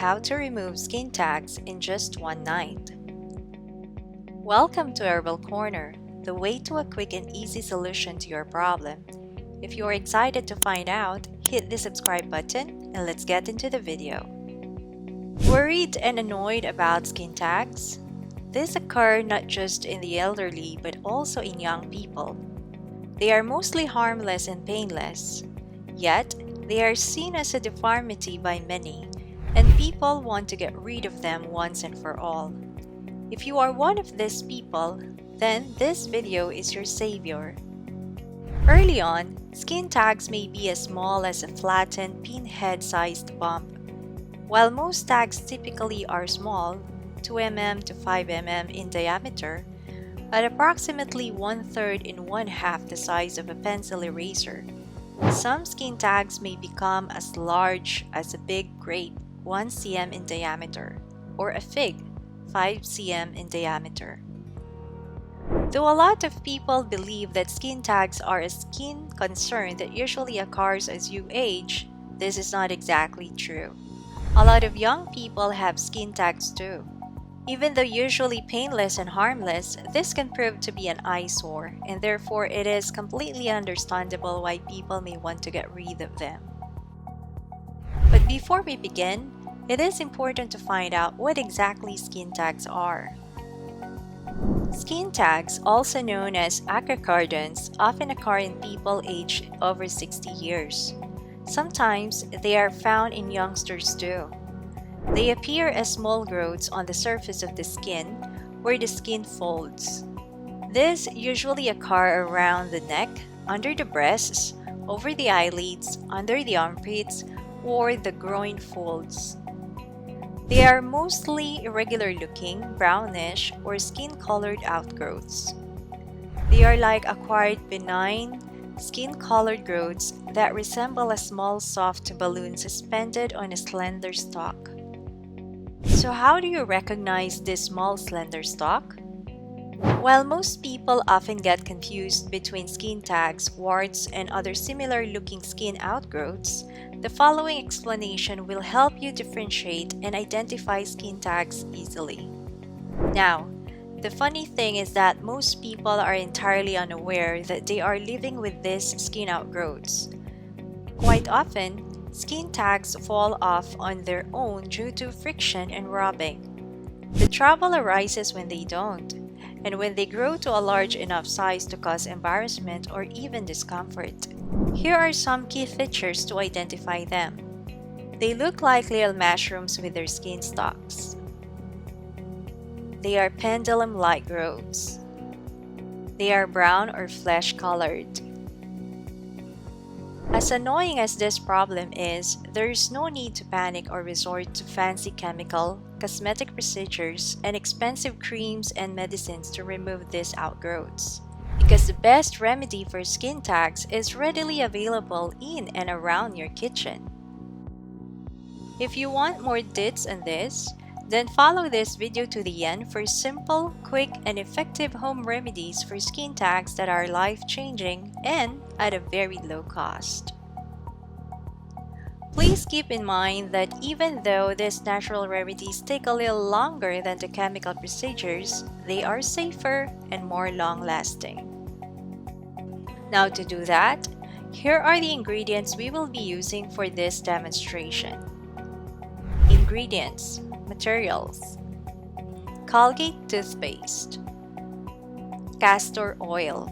how to remove skin tags in just one night. Welcome to Herbal Corner, the way to a quick and easy solution to your problem. If you are excited to find out, hit the subscribe button and let's get into the video. Worried and annoyed about skin tags? This occurs not just in the elderly but also in young people. They are mostly harmless and painless, yet they are seen as a deformity by many, and people want to get rid of them once and for all. If you are one of these people, then this video is your savior. Early on, skin tags may be as small as a flattened pinhead-sized bump. While most tags typically are small, 2 mm to 5 mm in diameter, at approximately 1/3 and 1/2 the size of a pencil eraser. Some skin tags may become as large as a big grape, 1 cm in diameter, or a fig, 5 cm in diameter. Though a lot of people believe that skin tags are a skin concern that usually occurs as you age, this is not exactly true. A lot of young people have skin tags too. Even though usually painless and harmless, this can prove to be an eyesore, and therefore it is completely understandable why people may want to get rid of them. But before we begin, it is important to find out what exactly skin tags are. Skin tags, also known as acrocardons, often occur in people aged over 60 years. Sometimes they are found in youngsters too. They appear as small growths on the surface of the skin, where the skin folds. These usually occur around the neck, under the breasts, over the eyelids, under the armpits, or the groin folds. They are mostly irregular-looking, brownish, or skin-colored outgrowths. They are like acquired benign, skin-colored growths that resemble a small soft balloon suspended on a slender stalk. So how do you recognize this small slender stalk? While most people often get confused between skin tags, warts, and other similar-looking skin outgrowths, the following explanation will help you differentiate and identify skin tags easily. Now, the funny thing is that most people are entirely unaware that they are living with these skin outgrowths. Quite often, skin tags fall off on their own due to friction and rubbing. The trouble arises when they don't, and when they grow to a large enough size to cause embarrassment or even discomfort. Here are some key features to identify them. They look like little mushrooms with their skin stalks. They are pendulum-like growths. They are brown or flesh-colored. As annoying as this problem is, there is no need to panic or resort to fancy chemical, cosmetic procedures, and expensive creams and medicines to remove these outgrowths. Because the best remedy for skin tags is readily available in and around your kitchen. If you want more deets on this, then follow this video to the end for simple, quick, and effective home remedies for skin tags that are life-changing and at a very low cost. Please keep in mind that even though these natural remedies take a little longer than the chemical procedures, they are safer and more long-lasting. Now to do that, here are the ingredients we will be using for this demonstration. Ingredients. Materials: Colgate toothpaste, castor oil,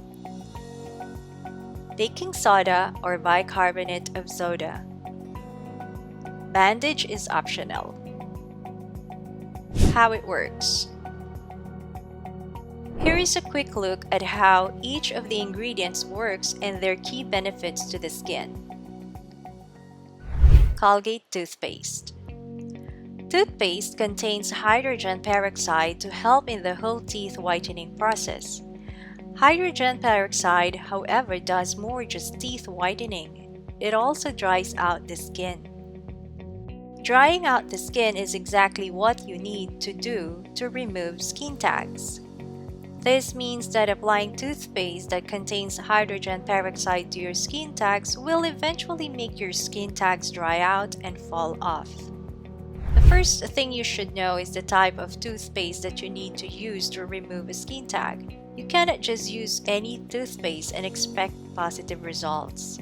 baking soda or bicarbonate of soda. Bandage is optional. How it works. Here is a quick look at how each of the ingredients works and their key benefits to the skin. Colgate toothpaste. Toothpaste contains hydrogen peroxide to help in the whole teeth whitening process. Hydrogen peroxide, however, does more just teeth whitening. It also dries out the skin. Drying out the skin is exactly what you need to do to remove skin tags. This means that applying toothpaste that contains hydrogen peroxide to your skin tags will eventually make your skin tags dry out and fall off. The first thing you should know is the type of toothpaste that you need to use to remove a skin tag. You cannot just use any toothpaste and expect positive results.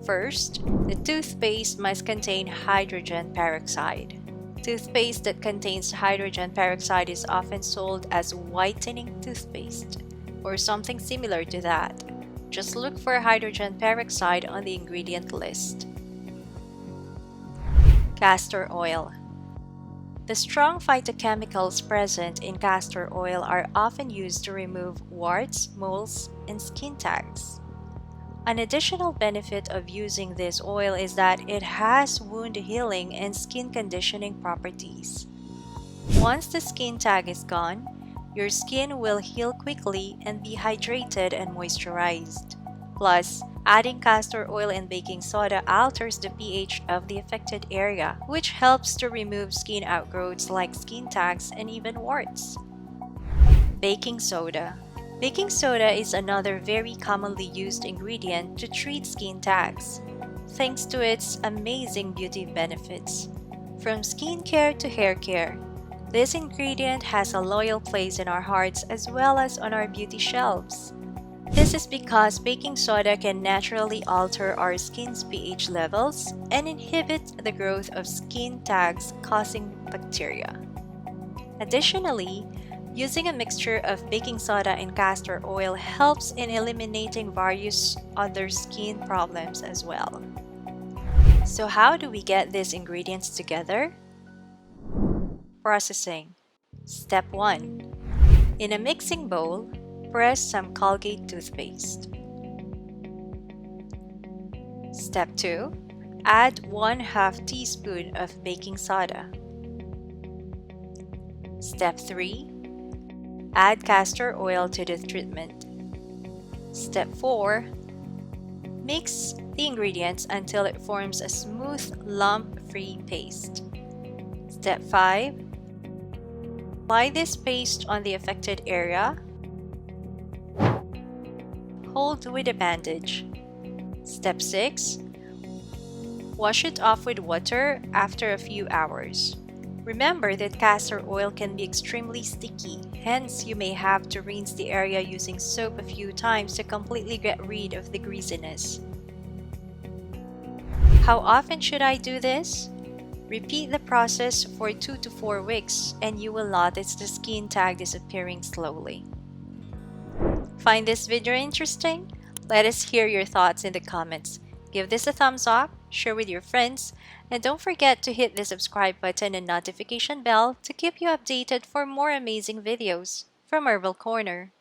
First, the toothpaste must contain hydrogen peroxide. Toothpaste that contains hydrogen peroxide is often sold as whitening toothpaste or something similar to that. Just look for hydrogen peroxide on the ingredient list. Castor oil. The strong phytochemicals present in castor oil are often used to remove warts, moles, and skin tags. An additional benefit of using this oil is that it has wound healing and skin conditioning properties. Once the skin tag is gone, your skin will heal quickly and be hydrated and moisturized. Plus, adding castor oil and baking soda alters the pH of the affected area, which helps to remove skin outgrowths like skin tags and even warts. Baking soda. Baking soda is another very commonly used ingredient to treat skin tags, thanks to its amazing beauty benefits. From skin care to hair care, this ingredient has a loyal place in our hearts as well as on our beauty shelves. This is because baking soda can naturally alter our skin's pH levels and inhibit the growth of skin tags causing bacteria. Additionally, using a mixture of baking soda and castor oil helps in eliminating various other skin problems as well. So how do we get these ingredients together? Processing. Step 1. In a mixing bowl, press some Colgate toothpaste. Step 2. Add 1/2 teaspoon of baking soda. Step 3. Add castor oil to the treatment. Step 4. Mix the ingredients until it forms a smooth, lump-free paste. Step 5. Apply this paste on the affected area. Hold with a bandage. Step 6. Wash it off with water after a few hours. Remember that castor oil can be extremely sticky, hence you may have to rinse the area using soap a few times to completely get rid of the greasiness. How often should I do this? Repeat the process for 2 to 4 weeks and you will notice the skin tag disappearing slowly. Find this video interesting? Let us hear your thoughts in the comments. Give this a thumbs up, share with your friends, and don't forget to hit the subscribe button and notification bell to keep you updated for more amazing videos from Herbal Corner.